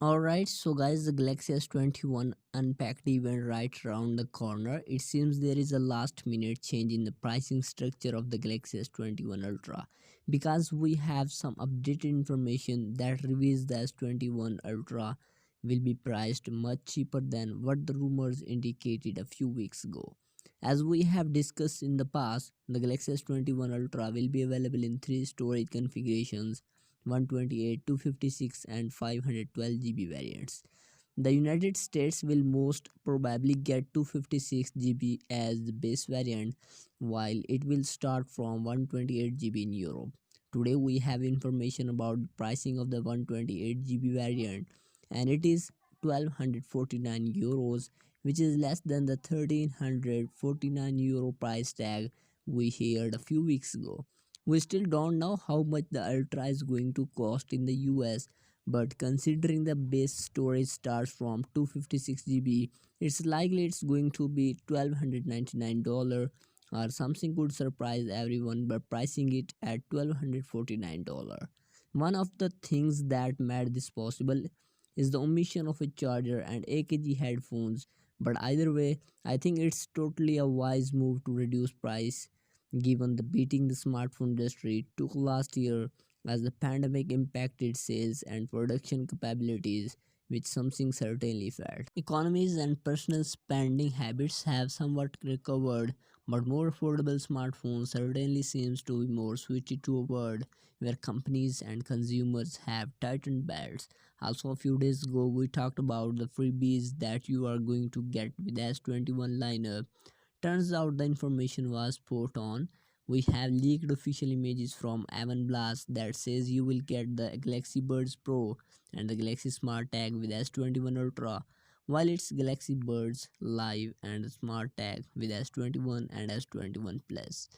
Alright, so guys, the Galaxy S21 unpacked event right around the corner. It seems there is a last minute change in the pricing structure of the Galaxy S21 Ultra because we have some updated information that reveals the S21 Ultra will be priced much cheaper than what the rumors indicated a few weeks ago. As we have discussed in the past, the Galaxy S21 Ultra will be available in three storage configurations: 128, 256 and 512 GB variants. The United States will most probably get 256 GB as the base variant, while it will start from 128 GB in Europe. Today we have information about the pricing of the 128 GB variant, and it is 1249 euros, which is less than the 1349 euro price tag we heard a few weeks ago. We still don't know how much the Ultra is going to cost in the US, but considering the base storage starts from 256 GB, it's likely it's going to be $1299, or something could surprise everyone by pricing it at $1249. One of the things that made this possible is the omission of a charger and AKG headphones, but either way, I think it's totally a wise move to reduce price given the beating the smartphone industry took last year as the pandemic impacted sales and production capabilities, which something certainly felt. Economies and personal spending habits have somewhat recovered, but more affordable smartphones certainly seems to be more switched to a world where companies and consumers have tightened belts. Also, a few days ago, we talked about the freebies that you are going to get with S21 lineup. Turns out the information was spot on. We have leaked official images from Avon Blast that says you will get the Galaxy Buds Pro and the Galaxy Smart Tag with S21 Ultra, while it's Galaxy Buds Live and the Smart Tag with S21 and S21 Plus.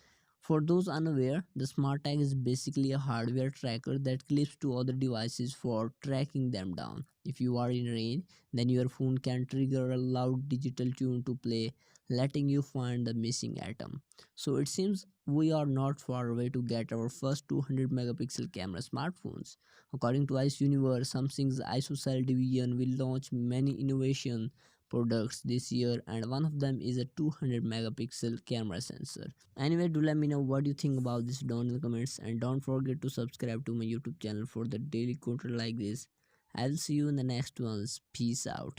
For those unaware, the Smart Tag is basically a hardware tracker that clips to other devices for tracking them down. If you are in range, then your phone can trigger a loud digital tune to play, letting you find the missing atom. So it seems we are not far away to get our first 200 megapixel camera smartphones. According to Ice Universe, Samsung's ISOCELL division will launch many innovation products this year, and one of them is a 200 megapixel camera sensor. Anyway, do let me know what you think about this down in the comments, and don't forget to subscribe to my YouTube channel for the daily content like this. I'll see you in the next ones. Peace out.